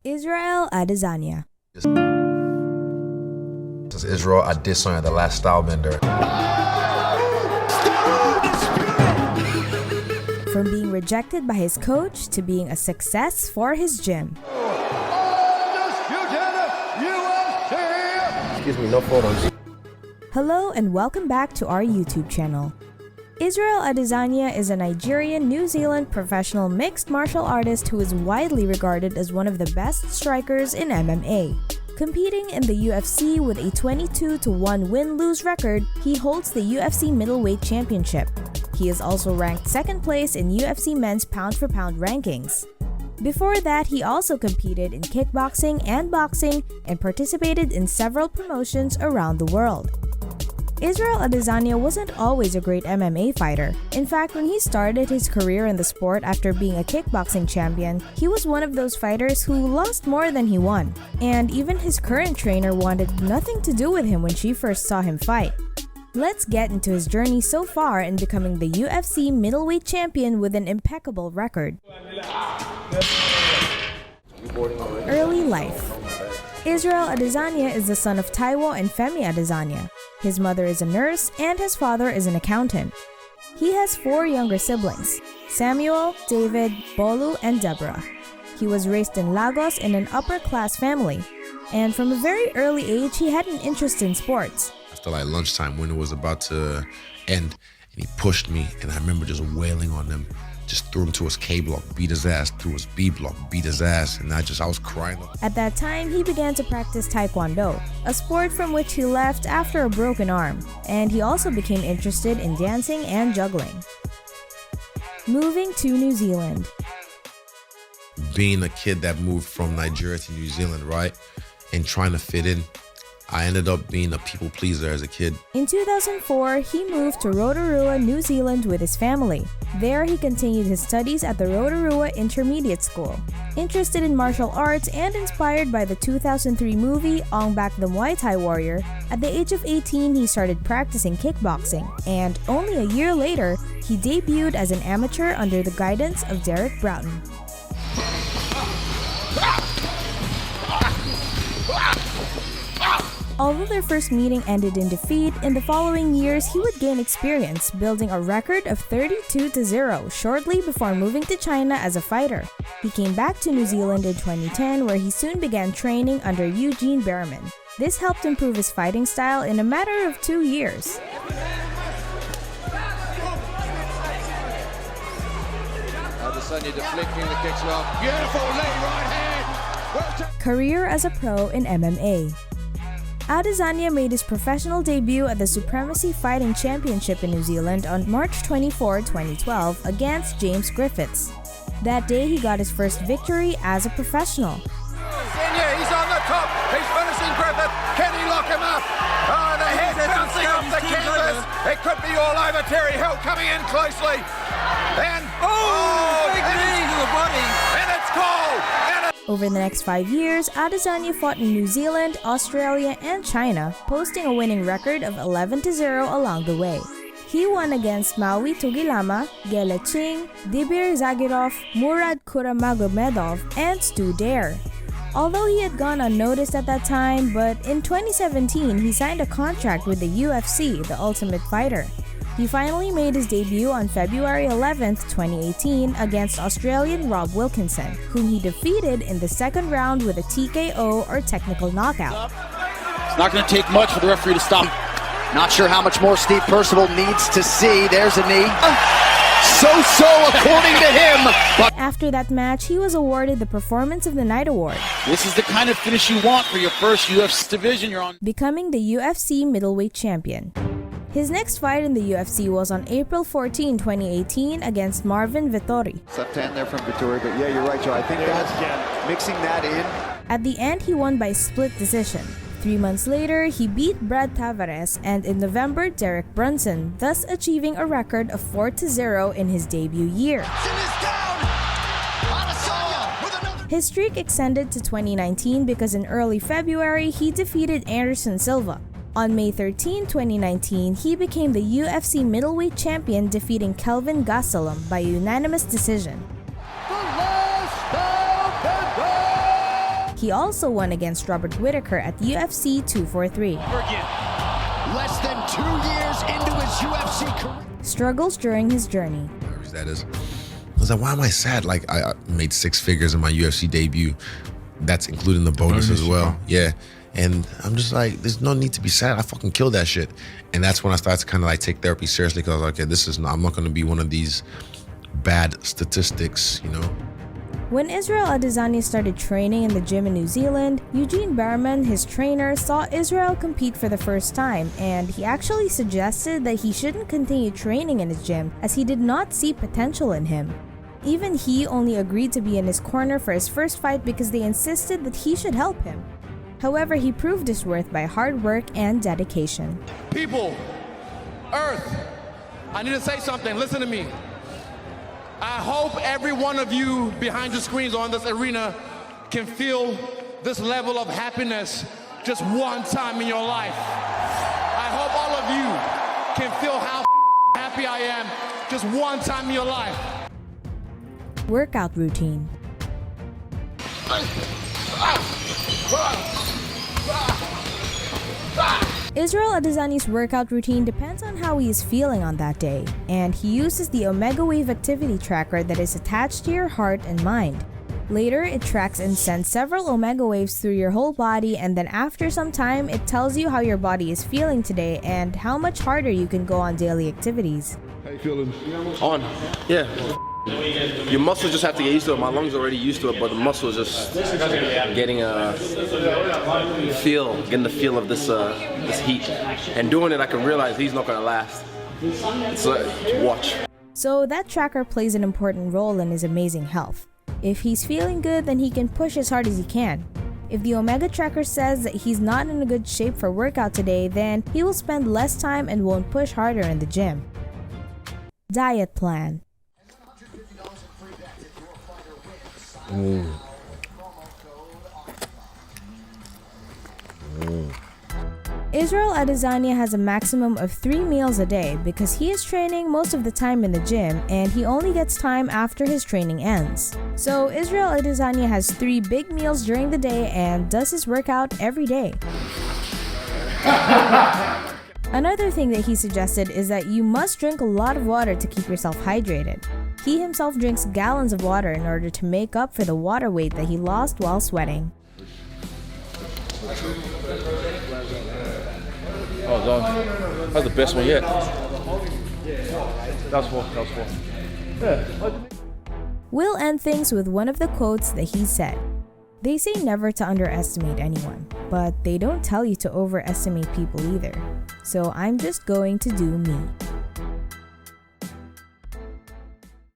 Israel Adesanya. This is Israel Adesanya, the last stylebender. From being rejected by his coach to being a success for his gym. Excuse me, no photos. Hello and welcome back to our YouTube channel. Israel Adesanya is a Nigerian, New Zealand professional mixed martial artist who is widely regarded as one of the best strikers in MMA. Competing in the UFC with a 22-1 win-lose record, he holds the UFC middleweight championship. He is also ranked second place in UFC men's pound-for-pound rankings. Before that, he also competed in kickboxing and boxing and participated in several promotions around the world. Israel Adesanya wasn't always a great MMA fighter. In fact, when he started his career in the sport after being a kickboxing champion, he was one of those fighters who lost more than he won. And even his current trainer wanted nothing to do with him when she first saw him fight. Let's get into his journey so far in becoming the UFC middleweight champion with an impeccable record. Early life. Israel Adesanya is the son of Taiwo and Femi Adesanya. His mother is a nurse and his father is an accountant. He has 4 younger siblings, Samuel, David, Bolu, and Deborah. He was raised in Lagos in an upper-class family, and from a very early age he had an interest in sports. After like lunchtime when it was about to end, and he pushed me, and I remember just wailing on him. Just threw him to his K block, beat his ass, threw his B block, beat his ass, and I was crying. At that time, he began to practice Taekwondo, a sport from which he left after a broken arm, and he also became interested in dancing and juggling. Moving to New Zealand. Being a kid that moved from Nigeria to New Zealand, right, and trying to fit in, I ended up being a people pleaser as a kid. In 2004, he moved to Rotorua, New Zealand with his family. There, he continued his studies at the Rotorua Intermediate School. Interested in martial arts and inspired by the 2003 movie Ong Bak the Muay Thai Warrior, at the age of 18 he started practicing kickboxing, and only a year later, he debuted as an amateur under the guidance of Derek Broughton. Although their first meeting ended in defeat, in the following years he would gain experience, building a record of 32-0 shortly before moving to China as a fighter. He came back to New Zealand in 2010 where he soon began training under Eugene Behrman. This helped improve his fighting style in a matter of 2 years. Adesanya deflecting the kicks well. Beautiful leg right hand. Career as a pro in MMA. Adesanya made his professional debut at the Supremacy Fighting Championship in New Zealand on March 24, 2012 against James Griffiths. That day he got his first victory as a professional. Adesanya, he's on the top. He's finishing Griffith. Can he lock him up? Oh, the head bouncing off the canvas. It could be all over. Terry Hill coming in closely. And big knee to the body. And it's called. Over the next 5 years, Adesanya fought in New Zealand, Australia, and China, posting a winning record of 11-0 along the way. He won against Maui Tugilama, Gele Ching, Dibir Zagirov, Murad Kuramagomedov, and Stu Dare. Although he had gone unnoticed at that time, but in 2017 he signed a contract with the UFC, the Ultimate Fighter. He finally made his debut on February 11, 2018 against Australian Rob Wilkinson, whom he defeated in the second round with a TKO or technical knockout. It's not going to take much for the referee to stop. Not sure how much more Steve Percival needs to see. There's a knee. So according to him. But after that match, he was awarded the Performance of the Night award. This is the kind of finish you want for your first UFC division you're on. Becoming the UFC middleweight champion. His next fight in the UFC was on April 14, 2018 against Marvin Vettori. Left hand there from Vettori, but yeah, you're right, Joe. I think that's mixing that in. At the end, he won by split decision. 3 months later, he beat Brad Tavares and in November, Derek Brunson, thus achieving a record of 4-0 in his debut year. His streak extended to 2019 because in early February, he defeated Anderson Silva. On May 13, 2019, he became the UFC middleweight champion, defeating Kelvin Gastelum by unanimous decision. He also won against Robert Whittaker at UFC 243. Less than 2 years into his UFC career. Struggles during his journey. Whatever that is. I was like, why am I sad? Like, I made 6 figures in my UFC debut. That's including the bonus as well. Yeah. And I'm just like, there's no need to be sad. I fucking killed that shit. And that's when I started to kind of like take therapy seriously, because I was like, okay, I'm not going to be one of these bad statistics, you know? When Israel Adesanya started training in the gym in New Zealand, Eugene Barman, his trainer, saw Israel compete for the first time, and he actually suggested that he shouldn't continue training in his gym as he did not see potential in him. Even he only agreed to be in his corner for his first fight because they insisted that he should help him. However, he proved his worth by hard work and dedication. People, Earth, I need to say something. Listen to me. I hope every one of you behind your screens or in this arena can feel this level of happiness just one time in your life. I hope all of you can feel how happy I am just one time in your life. Workout routine. Israel Adesanya's workout routine depends on how he is feeling on that day, and he uses the Omega Wave activity tracker that is attached to your heart and mind. Later, it tracks and sends several Omega Waves through your whole body, and then after some time, it tells you how your body is feeling today and how much harder you can go on daily activities. How you feeling? On. Yeah. Your muscles just have to get used to it. My lungs are already used to it, but the muscles just getting the feel of this heat. And doing it, I can realize he's not gonna last. It's watch. So that tracker plays an important role in his amazing health. If he's feeling good, then he can push as hard as he can. If the Omega tracker says that he's not in a good shape for workout today, then he will spend less time and won't push harder in the gym. Diet plan. Israel Adesanya has a maximum of 3 meals a day because he is training most of the time in the gym and he only gets time after his training ends. So Israel Adesanya has 3 big meals during the day and does his workout every day. Another thing that he suggested is that you must drink a lot of water to keep yourself hydrated. He himself drinks gallons of water in order to make up for the water weight that he lost while sweating. Oh, dog. That's the best one yet. That's four. Yeah. We'll end things with one of the quotes that he said. They say never to underestimate anyone, but they don't tell you to overestimate people either. So I'm just going to do me.